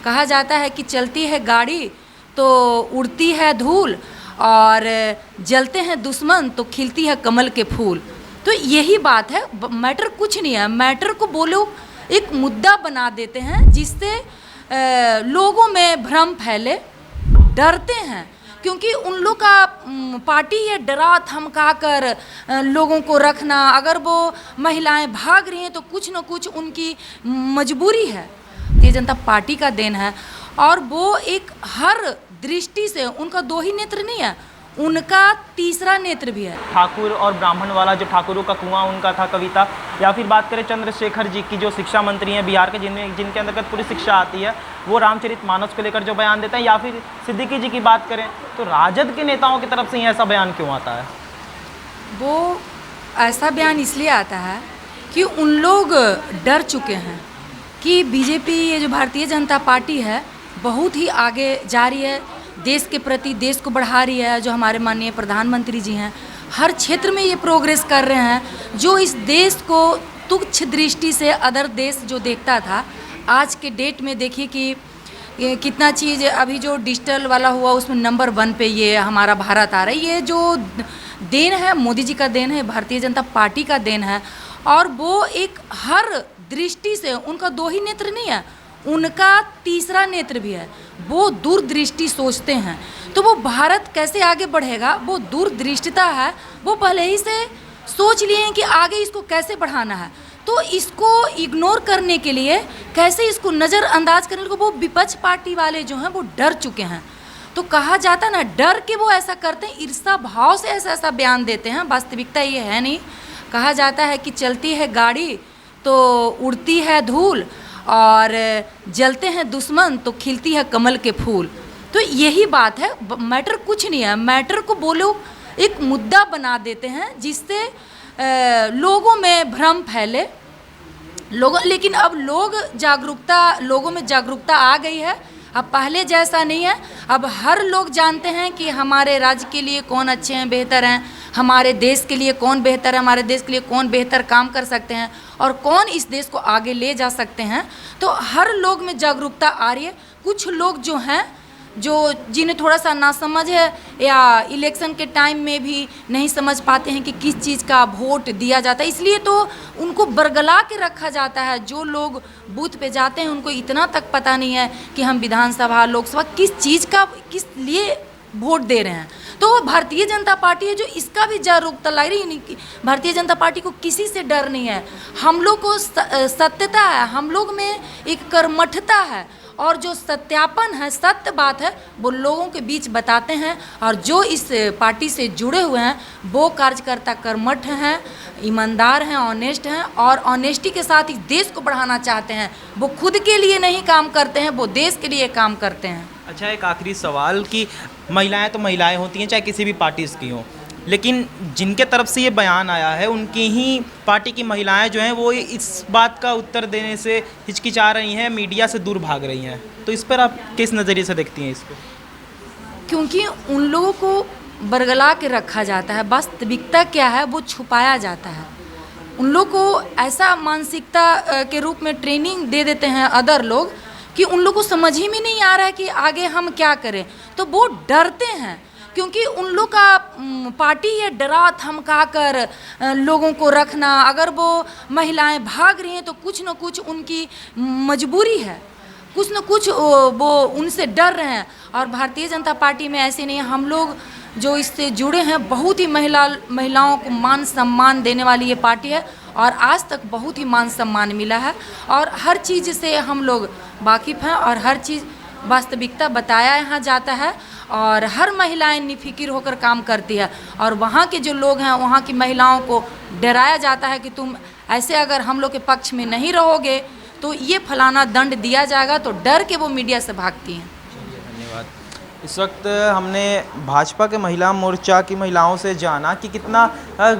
कहा जाता है कि चलती है गाड़ी तो उड़ती है धूल, और जलते हैं दुश्मन तो खिलती है कमल के फूल। तो यही बात है, मैटर कुछ नहीं है, मैटर को बोलो एक मुद्दा बना देते हैं जिससे लोगों में भ्रम फैले, डरते हैं क्योंकि उन लोग का पार्टी ये डरा धमका कर लोगों को रखना। अगर वो महिलाएं भाग रही हैं तो कुछ न कुछ उनकी मजबूरी है, भारतीय जनता पार्टी का देन है। और वो एक हर दृष्टि से, उनका दो ही नेत्र नहीं है, उनका तीसरा नेत्र भी है। ठाकुर और ब्राह्मण वाला जो ठाकुरों का कुआं उनका था कविता, या फिर बात करें चंद्रशेखर जी की जो शिक्षा मंत्री हैं बिहार के, जिनके अंतर्गत पूरी शिक्षा आती है, वो रामचरितमानस को लेकर जो बयान देते हैं, या फिर सिद्दीकी जी की बात करें तो राजद के नेताओं की तरफ से ही ऐसा बयान क्यों आता है? वो ऐसा बयान इसलिए आता है कि उन लोग डर चुके हैं कि बीजेपी, ये जो भारतीय जनता पार्टी है, बहुत ही आगे जा रही है, देश के प्रति देश को बढ़ा रही है। जो हमारे माननीय प्रधानमंत्री जी हैं, हर क्षेत्र में ये प्रोग्रेस कर रहे हैं। जो इस देश को तुच्छ दृष्टि से अदर देश जो देखता था, आज के डेट में देखिए कि कितना चीज़ अभी जो डिजिटल वाला हुआ उसमें नंबर 1 पे ये हमारा भारत आ रहा है। ये जो देन है मोदी जी का देन है, भारतीय जनता पार्टी का देन है। और वो एक हर दृष्टि से, उनका दो ही नेत्र नहीं है, उनका तीसरा नेत्र भी है। वो दूरदृष्टि सोचते हैं, तो वो भारत कैसे आगे बढ़ेगा, वो दूरदृष्टिता है। वो पहले ही से सोच लिए हैं कि आगे इसको कैसे बढ़ाना है। तो इसको इग्नोर करने के लिए, कैसे इसको नज़रअंदाज करने को, वो विपक्ष पार्टी वाले जो हैं वो डर चुके हैं। तो कहा जाता ना, डर के वो ऐसा करते हैं, ईर्ष्या भाव से ऐसा बयान देते हैं। वास्तविकता ये है नहीं। कहा जाता है कि चलती है गाड़ी तो उड़ती है धूल, और जलते हैं दुश्मन तो खिलती है कमल के फूल। तो यही बात है, मैटर कुछ नहीं है, मैटर को बोलो एक मुद्दा बना देते हैं जिससे लोगों में भ्रम फैले। लेकिन अब लोगों में जागरूकता आ गई है। अब पहले जैसा नहीं है। अब हर लोग जानते हैं कि हमारे राज्य के लिए कौन अच्छे हैं, बेहतर हैं, हमारे देश के लिए कौन बेहतर है, हमारे देश के लिए कौन बेहतर काम कर सकते हैं और कौन इस देश को आगे ले जा सकते हैं। तो हर लोग में जागरूकता आ रही है। कुछ लोग जो हैं, जिन्हें थोड़ा सा नासमझ है या इलेक्शन के टाइम में भी नहीं समझ पाते हैं कि किस चीज़ का वोट दिया जाता है, इसलिए तो उनको बरगला के रखा जाता है। जो लोग बूथ पे जाते हैं उनको इतना तक पता नहीं है कि हम विधानसभा, लोकसभा किस चीज़ का, किस लिए वोट दे रहे हैं। तो भारतीय जनता पार्टी है जो इसका भी जागरूकता ला रही है। भारतीय जनता पार्टी को किसी से डर नहीं है। हम लोग को सत्यता है, हम लोग में एक कर्मठता है, और जो सत्यापन है, सत्य बात है, वो लोगों के बीच बताते हैं। और जो इस पार्टी से जुड़े हुए हैं वो कार्यकर्ता कर्मठ हैं, ईमानदार हैं, ऑनेस्ट हैं, और ऑनेस्टी के साथ इस देश को बढ़ाना चाहते हैं। वो खुद के लिए नहीं काम करते हैं, वो देश के लिए काम करते हैं। अच्छा, एक आखिरी सवाल कि महिलाएं तो महिलाएं होती हैं, चाहे किसी भी पार्टी की हों, लेकिन जिनके तरफ से ये बयान आया है उनकी ही पार्टी की महिलाएं जो हैं वो इस बात का उत्तर देने से हिचकिचा रही हैं, मीडिया से दूर भाग रही हैं। तो इस पर आप किस नज़रिए से देखती हैं इसको? क्योंकि उन लोगों को बरगला के रखा जाता है, वास्तविकता क्या है वो छुपाया जाता है। उन लोग को ऐसा मानसिकता के रूप में ट्रेनिंग दे देते हैं अदर लोग कि उन लोग को समझ ही में नहीं आ रहा है कि आगे हम क्या करें। तो वो डरते हैं क्योंकि उन लोग का पार्टी ये डरा धमका कर लोगों को रखना। अगर वो महिलाएं भाग रही हैं तो कुछ न कुछ उनकी मजबूरी है, कुछ न कुछ वो उनसे डर रहे हैं। और भारतीय जनता पार्टी में ऐसे नहीं है। हम लोग जो इससे जुड़े हैं, बहुत ही महिलाओं को मान सम्मान देने वाली ये पार्टी है, और आज तक बहुत ही मान सम्मान मिला है। और हर चीज़ से हम लोग वाकिफ़ हैं, और हर चीज़ वास्तविकता बताया यहाँ जाता है, और हर महिलाएं निफिकिर होकर काम करती है। और वहाँ के जो लोग हैं, वहाँ की महिलाओं को डराया जाता है कि तुम ऐसे अगर हम लोग के पक्ष में नहीं रहोगे तो ये फलाना दंड दिया जाएगा। तो डर के वो मीडिया से भागती हैं। धन्यवाद। इस वक्त हमने भाजपा के महिला मोर्चा की महिलाओं से जाना कि कितना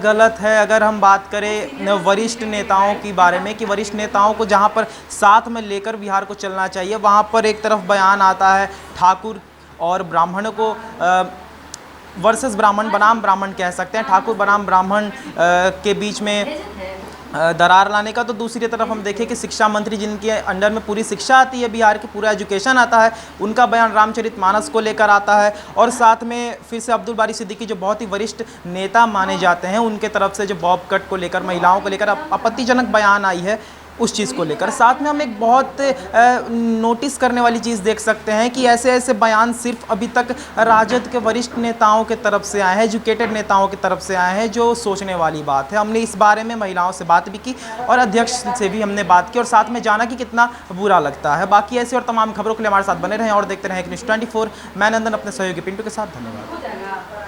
गलत है, अगर हम बात करें वरिष्ठ नेताओं की बारे में, कि वरिष्ठ नेताओं को जहां पर साथ में लेकर बिहार को चलना चाहिए, वहां पर एक तरफ बयान आता है ठाकुर और ब्राह्मण को वर्सेस ब्राह्मण बनाम ब्राह्मण कह सकते हैं, ठाकुर बनाम ब्राह्मण के बीच में दरार लाने का, तो दूसरी तरफ हम देखें कि शिक्षा मंत्री जिनके अंडर में पूरी शिक्षा आती है बिहार की, पूरा एजुकेशन आता है, उनका बयान रामचरितमानस को लेकर आता है। और साथ में फिर से अब्दुल बारी सिद्दीकी जो बहुत ही वरिष्ठ नेता माने जाते हैं, उनके तरफ से जो बॉब कट को लेकर, महिलाओं को लेकर आपत्तिजनक बयान आई है उस चीज़ को लेकर। साथ में हम एक बहुत नोटिस करने वाली चीज़ देख सकते हैं कि ऐसे ऐसे बयान सिर्फ अभी तक राजद के वरिष्ठ नेताओं के तरफ से आए हैं, एजुकेटेड नेताओं की तरफ से आए हैं, जो सोचने वाली बात है। हमने इस बारे में महिलाओं से बात भी की और अध्यक्ष से भी हमने बात की और साथ में जाना कि कितना बुरा लगता है। बाकी ऐसी और तमाम खबरों के लिए हमारे साथ बने रहें और देखते रहें न्यूज़ 24। मैं नंदन अपने सहयोगी पिंटू के साथ, धन्यवाद।